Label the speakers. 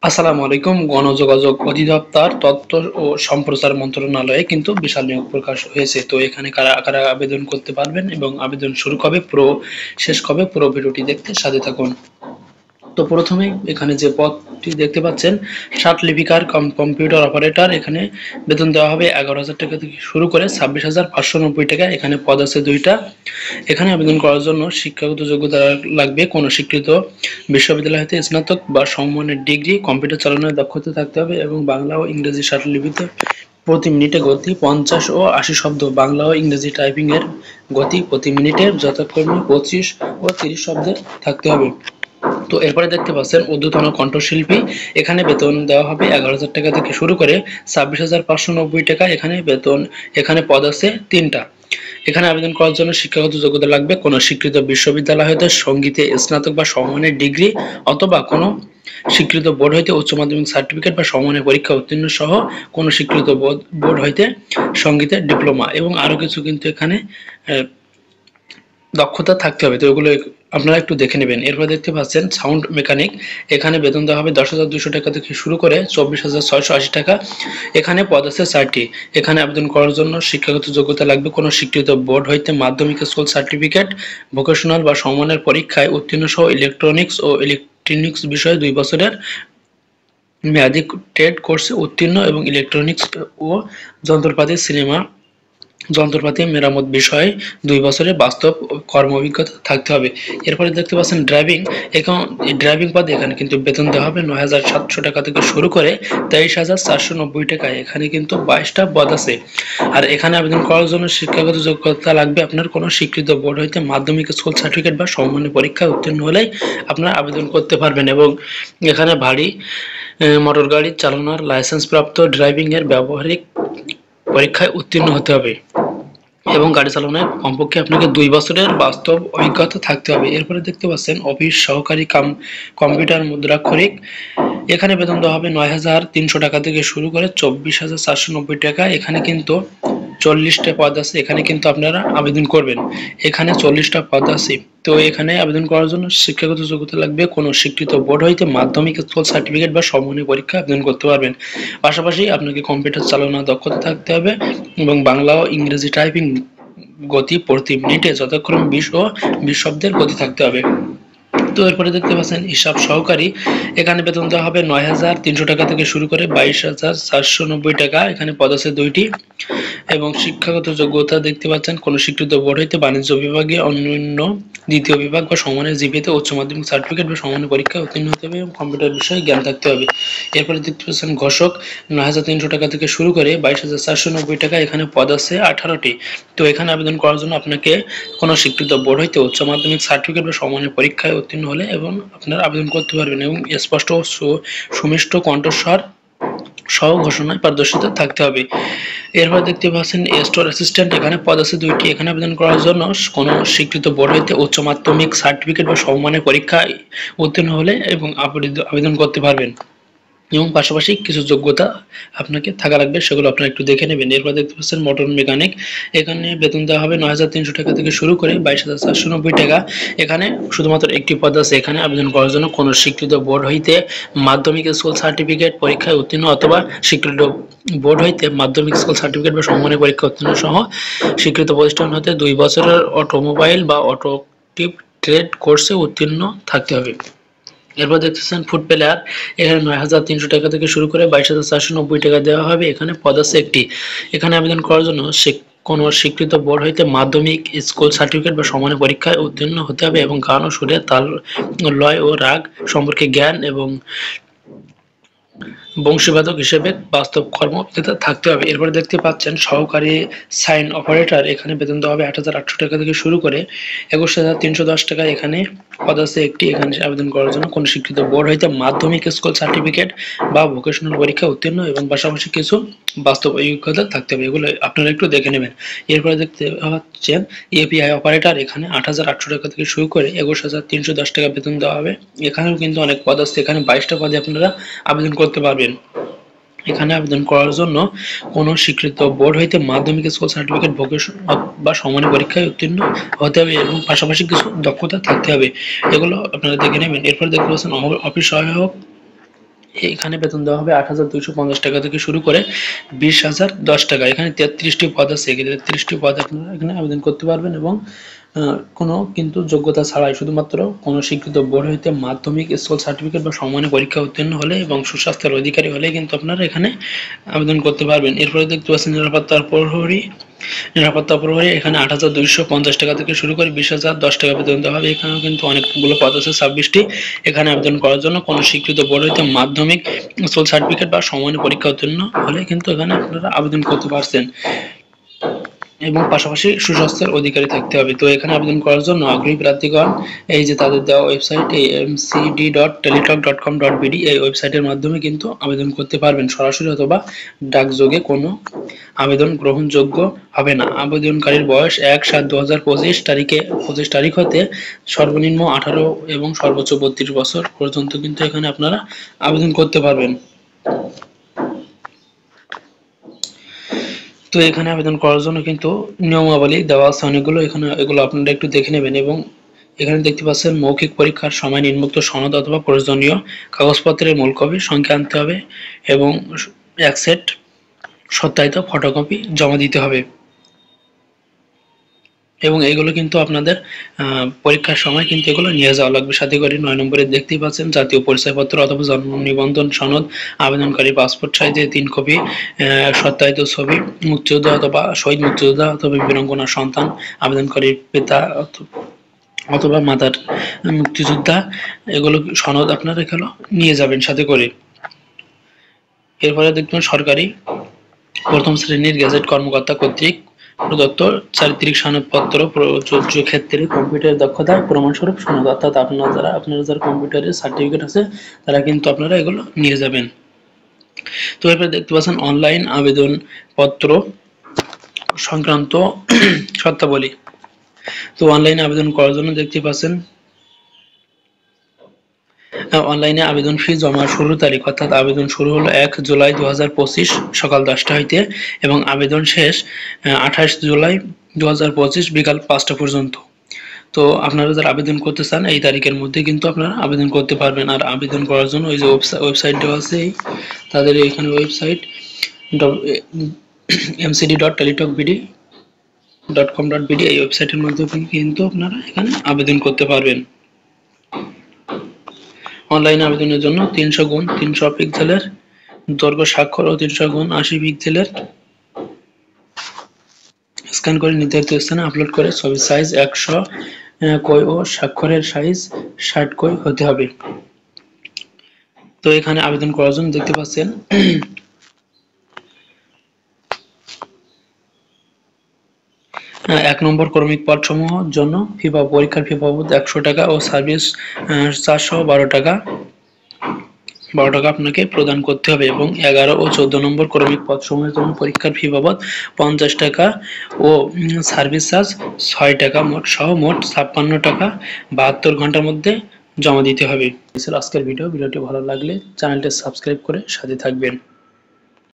Speaker 1: আসসালামু আলাইকুম। গণযোগাযোগ অধিদপ্তর তথ্য ও সম্প্রচার মন্ত্রণালয়ে কিন্তু বিশাল নিয়োগ প্রকাশ হয়েছে। তো এখানে কারা কারা আবেদন করতে পারবেন এবং আবেদন শুরু কবে, শেষ কবে, পুরো ভিডিওটি দেখতে সাথে থাকুন। তো প্রথমে এখানে যে পদটি দেখতে পাচ্ছেন, ষাট লিপিকার কম্পিউটার অপারেটর, এখানে বেতন দেওয়া হবে 11,000 টাকা থেকে শুরু করে 26,590 টাকা। এখানে পদ আছে দুইটা। এখানে আবেদন করার জন্য শিক্ষাগত যোগ্যতা লাগবে কোনো স্বীকৃত বিশ্ববিদ্যালয় হতে স্নাতক বা সমমানের ডিগ্রি, কম্পিউটার চালানোর দক্ষতা থাকতে হবে এবং বাংলা ও ইংরেজি লিপিতে প্রতি মিনিটে গতি 50 ও 80 শব্দ, বাংলা ও ইংরেজি টাইপিং এর গতি প্রতি মিনিটে যথাক্রমে 25 ও 30 শব্দের থাকতে হবে। তো এরপরে দেখতে পাচ্ছেন ঊর্ধ্বতন কণ্ঠশিল্পী, এখানে বেতন দেওয়া হবে 11,000 টাকা থেকে শুরু করে 26,590 টাকা। এখানে বেতন, এখানে পদ আছে তিনটা। এখানে আবেদন করার জন্য শিক্ষাগত যোগ্যতা লাগবে কোনো স্বীকৃত বিশ্ববিদ্যালয় হতে সঙ্গীতে স্নাতক বা সমমানের ডিগ্রি অথবা কোনো স্বীকৃত বোর্ড হইতে উচ্চ মাধ্যমিক সার্টিফিকেট বা সমমানের পরীক্ষা উত্তীর্ণ সহ কোনো স্বীকৃত বোর্ড হইতে সঙ্গীতের ডিপ্লোমা এবং আরো কিছু কিন্তু এখানে দক্ষতা থাকতে হবে। তো এগুলো আপনারা একটু দেখে নেবেন। এরপর দেখতে পাচ্ছেন সাউন্ড মেকানিক, এখানে বেতন দেওয়া হবে 10,200 টাকা থেকে শুরু করে 24,680 টাকা। এখানে পদ আছে 4টি। এখানে আবেদন করার জন্য শিক্ষাগত যোগ্যতা লাগবে কোনো স্বীকৃত বোর্ড হইতে মাধ্যমিক স্কুল সার্টিফিকেট, ভোকেশনাল বা সমমানের পরীক্ষায় উত্তীর্ণ সহ ইলেকট্রনিক্স ও ইলেকট্রনিক্স বিষয়ে 2 বছরের মেয়াদী ট্রেড কোর্সে উত্তীর্ণ এবং ইলেকট্রনিক্স ও যন্ত্রপাতি মেরামত বিষয়ে 2 বছরের বাস্তব কর্ম অভিজ্ঞতা থাকতে হবে। এরপরে দেখতে পাচ্ছেন ড্রাইভিং, এখন ড্রাইভিং পদে এখানে কিন্তু বেতন দেওয়া হবে 9,700 টাকা থেকে শুরু করে 23,490 টাকায়। এখানে কিন্তু 22টা পদ আছে। আর এখানে আবেদন করার জন্য শিক্ষাগত যোগ্যতা লাগবে আপনার কোনো স্বীকৃত বোর্ড হইতে মাধ্যমিক স্কুল সার্টিফিকেট বা সমমানের পরীক্ষায় উত্তীর্ণ হলেই আপনারা আবেদন করতে পারবেন এবং এখানে ভারী মোটর গাড়ি চালানোর লাইসেন্স প্রাপ্ত ড্রাইভিং এর ব্যবহারিক পরীক্ষায় উত্তীর্ণ হতে হবে এবং গাড়ি চালানোর কমপক্ষে আপনাকে 2 বছরের বাস্তব অভিজ্ঞতা থাকতে হবে। এরপরে দেখতে পাচ্ছেন অফিস সহকারী কম্পিউটার মুদ্রাক্ষরিক, এখানে বেতন দেওয়া হবে 9,300 টাকা থেকে শুরু করে 24,490 টাকা। এখানে কিন্তু 40টা পদ আছে। এখানে কিন্তু আপনারা আবেদন করবেন। এখানে 40টা পদ আছে। তো এখানে আবেদন করার জন্য শিক্ষাগত যোগ্যতা লাগবে কোনো স্বীকৃত বোর্ড হইতে মাধ্যমিক স্কুল সার্টিফিকেট বা সমমানের পরীক্ষা আবেদন করতে পারবেন। পাশাপাশি আপনাকে কম্পিউটার চালানোর দক্ষতা থাকতে হবে এবং বাংলা ও ইংরেজি টাইপিং গতি প্রতি মিনিটে যথাক্রমে 20 ও 20 শব্দের গতি থাকতে হবে। তো এরপরে দেখতে পাচ্ছেন হিসাব সহকারী, এখানে বেতন দেওয়া হবে 9,300 টাকা থেকে শুরু করে 22,490 টাকা। এখানে পদ আছে 2টি এবং শিক্ষাগত যোগ্যতা দেখতে পাচ্ছেন কোন স্বীকৃত বোর্ড হইতে বাণিজ্য বিভাগে অন্যান্য দ্বিতীয় বিভাগ বা সমমানের জিপিএতে উচ্চ মাধ্যমিক সার্টিফিকেট বা সমমানের পরীক্ষায় উত্তীর্ণ হতে হবে এবং কম্পিউটার বিষয়ে জ্ঞান থাকতে হবে। এরপরে দেখতে পাচ্ছেন ঘোষক, 9,300 টাকা থেকে শুরু করে 22,490 টাকা। এখানে পদ আছে 18টি। তো এখানে আবেদন করার জন্য আপনাকে কোনো স্বীকৃত বোর্ড হইতে উচ্চ মাধ্যমিক সার্টিফিকেট বা সমমানের পরীক্ষায় উত্তীর্ণ হলে এবং আপনারা আবেদন করতে পারবেন এবং স্পষ্ট ও সুমিষ্ট কণ্ঠস্বর সহ ঘোষণায় পারদর্শিতা থাকতে হবে। এরপর দেখতে পাচ্ছেন স্টোর অ্যাসিস্ট্যান্ট, এখানে পদ আছে 2টি। এখানে আবেদন করার জন্য কোনো স্বীকৃত বোর্ড হইতে উচ্চ মাধ্যমিক সার্টিফিকেট বা সমমানের পরীক্ষায় উত্তীর্ণ হলে এবং আবেদন করতে পারবেন এবং পাশাপাশি কিছু যোগ্যতা আপনাকে থাকা লাগবে, সেগুলো আপনারা একটু দেখে নেবেন। এরপর দেখতে পাচ্ছেন মোটর মেকানিক, এখানে বেতন দেওয়া হবে 9,300 টাকা থেকে শুরু করে 22,490 টাকা। এখানে শুধুমাত্র একটি পদ আছে। এখানে আবেদন করার জন্য কোনো স্বীকৃত বোর্ড হইতে মাধ্যমিক স্কুল সার্টিফিকেট পরীক্ষায় উত্তীর্ণ অথবা স্বীকৃত বোর্ড হইতে মাধ্যমিক স্কুল সার্টিফিকেট বা সমমানের পরীক্ষা উত্তীর্ণ সহ স্বীকৃত প্রতিষ্ঠান হতে 2 বছরের অটোমোবাইল বা অটোটিভ ট্রেড কোর্সে উত্তীর্ণ থাকতে হবে। এরপর দেখতেছেন ফুড প্লেয়ার, এখানে 9,300 টাকা থেকে শুরু করে 22,490 টাকা দেওয়া হবে। এখানে পদ আছে 1টি। এখানে আবেদন করার জন্য কোনো স্বীকৃত বোর্ড হইতে মাধ্যমিক স্কুল সার্টিফিকেট বা সমানের পরীক্ষায় উত্তীর্ণ হতে হবে এবং গান ও সুরে তাল, লয় ও রাগ সম্পর্কে জ্ঞান এবং বংশীবাদক হিসেবে বাস্তব কর্মঅভিজ্ঞতা থাকতে হবে। এরপরে দেখতে পাচ্ছেন সহকারী সাইন অপারেটর, এখানে বেতন দেওয়া হবে 8,800 টাকা থেকে শুরু করে 21,310 টাকা। এখানে পদ আছে 1টি। এখানে আবেদন করার জন্য কোন স্বীকৃত বোর্ড হইতে মাধ্যমিক স্কুল সার্টিফিকেট বা ভোকেশনাল পরীক্ষা উত্তীর্ণ এবং পাশাপাশি কিছু বাস্তব অভিজ্ঞতা থাকতে হবে। এগুলো আপনারা একটু দেখে নেবেন। এরপরে দেখতে পাচ্ছেন এপিআই অপারেটর, এখানে 8,800 টাকা থেকে শুরু করে 21,310 টাকা বেতন দেওয়া হবে। এখানেও কিন্তু অনেক পদ আছে। এখানে 22টা পদে আপনারা আবেদন করতে পারবেন। এখানে আবেদন করার জন্য কোন স্বীকৃত বোর্ড হইতে মাধ্যমিক স্কুল সার্টিফিকেট ভোকেশন বা সমানের পরীক্ষায় উত্তীর্ণ হতে হবে এবং পাশাপাশি কিছু দক্ষতা থাকতে হবে। এগুলো আপনারা দেখে নেবেন। এরপর দেখতে পাচ্ছেন অফিস সহায়ক, এখানে বেতন দেওয়া হবে ৮,২৫০ টাকা থেকে শুরু করে ২০,০১০ টাকা। এখানে ৩৩টি পদ আছে, ৩৩টি পদ আপনারা এখানে আবেদন করতে পারবেন এবং কোনো কিন্তু যোগ্যতা ছাড়াই শুধুমাত্র কোনো স্বীকৃত বোর্ড হইতে মাধ্যমিক স্কুল সার্টিফিকেট বা সমমানের পরীক্ষা উত্তীর্ণ হলে এবং সুস্বাস্থ্যের অধিকারী হলে কিন্তু আপনারা এখানে আবেদন করতে পারবেন। এরপরে দেখতে পাচ্ছেন নিরাপত্তা প্রহরী এখানে ৮,২৫০ টাকা থেকে শুরু করে ২০,০১০ টাকা বেতন দেওয়া হবে। এখানেও কিন্তু অনেকগুলো পদ আছে, ২৬টি। এখানে আবেদন করার জন্য কোনো স্বীকৃত বোর্ড হইতে মাধ্যমিক স্কুল সার্টিফিকেট বা সমমানের পরীক্ষা উত্তীর্ণ হলে কিন্তু এখানে আপনারা আবেদন করতে পারছেন এবং পাশাপাশি সুস্বাস্থ্যের অধিকারী থাকতে হবে। তো এখানে আবেদন করার জন্য আগ্রহী প্রার্থীগণ এই যে তাদের দেওয়া ওয়েবসাইট amcd.teletalk.com.bd এই ওয়েবসাইটের মাধ্যমে কিন্তু আবেদন করতে পারবেন সরাসরি অথবা ডাকযোগে। কোনো আবেদন গ্রহণযোগ্য হবে না। আবেদনকারীর বয়স ১/৭/২০২৫ তারিখ হতে সর্বনিম্ন ১৮ এবং সর্বোচ্চ ৩২ বছর পর্যন্ত কিন্তু এখানে আপনারা আবেদন করতে পারবেন। তো এখানে আবেদন করার জন্য কিন্তু নিয়মাবলী দেওয়া আছে অনেকগুলো, এগুলো আপনারা একটু দেখে নেবেন। এবং এখানে দেখতে পাচ্ছেন মৌখিক পরীক্ষার সময় নিম্নোক্ত সনদ অথবা প্রয়োজনীয় কাগজপত্রের মূল কপি সঙ্গে আনতে হবে এবং এক সেট সত্যায়িত ফটোকপি জমা দিতে হবে। এবং এগুলো কিন্তু আপনাদের পরীক্ষার সময় কিন্তু এগুলো নিয়ে যাওয়া লাগবে সাথে করে। ৯ নম্বরে দেখতেই পাচ্ছেন জাতীয় পরিচয়পত্র অথবা জন্ম নিবন্ধন সনদ, আবেদনকারী পাসপোর্ট সাইজে ৩ কপি সত্যায়িত ছবি, মুক্তিযোদ্ধা অথবা শহীদ মুক্তিযোদ্ধা অথবা বীরাঙ্গনার সন্তান, আবেদনকারীর পিতা অথবা মাতার মুক্তিযোদ্ধা, এগুলো সনদ আপনারা এগুলো নিয়ে যাবেন সাথে করে। এরপরে দেখবেন সরকারি প্রথম শ্রেণীর গেজেট কর্মকর্তা কর্তৃক প্রদত্ত চারিত্রিক সনদপত্র প্রযোজ্য ক্ষেত্রে কম্পিউটার দক্ষতা প্রমাণস্বরূপ সনদ, অর্থাৎ আপনারা যারা কম্পিউটারের সার্টিফিকেট আছে তারা কিন্তু আপনারা এগুলো নিয়ে যাবেন। তো এরপরে দেখতে পাচ্ছেন অনলাইন আবেদন পত্র সংক্রান্ত শর্তাবলী। তো অনলাইনে আবেদন করার জন্য দেখতে পাচ্ছেন অনলাইনে আবেদন ফি জমার শুরুর তারিখ, অর্থাৎ আবেদন শুরু হলো ১ জুলাই ২০২৫ সকাল ১০টা হইতে এবং আবেদন শেষ ২৮ জুলাই ২০২৫ বিকাল ৫টা পর্যন্ত। তো আপনারা যারা আবেদন করতে চান এই তারিখের মধ্যে কিন্তু আপনারা আবেদন করতে পারবেন। আর আবেদন করার জন্য ওই যে ওয়েবসাইটটা আছে তাদের এখানে ওয়েবসাইট amcd.teletalk.com.bd এই ওয়েবসাইটের মাধ্যমে কিন্তু আপনারা এখানে আবেদন করতে পারবেন। অনলাইন আবেদনের জন্য ৩০০x৩০০ পিক্সেলের দৈর্ঘ্য স্বাক্ষর ও ৩০০x৮০ পিক্সেলের স্ক্যান করে নির্ধারিত স্থানে আপলোড করে ছবির সাইজ ১০০ কই ও স্বাক্ষরের সাইজ ৬০ কই হতে হবে। তো এখানে আবেদন করার জন্য দেখতে পাচ্ছেন ১ নম্বর ক্রমিক পদসমূহের জন্য পরীক্ষার ফি বাবদ ১০০ টাকা ও সার্ভিস চার্জ সহ ১২ টাকা আপনাকে প্রদান করতে হবে এবং ১১ ও ১৪ নম্বর ক্রমিক পদসমূহের জন্য পরীক্ষার ফি বাবদ ৫০ টাকা ও সার্ভিস চার্জ ৬ টাকা সহ মোট ৫৬ টাকা ৭২ ঘন্টার মধ্যে জমা দিতে হবে। আজকের ভিডিওটি ভালো লাগলে চ্যানেলটি সাবস্ক্রাইব করে সাথে থাকবেন।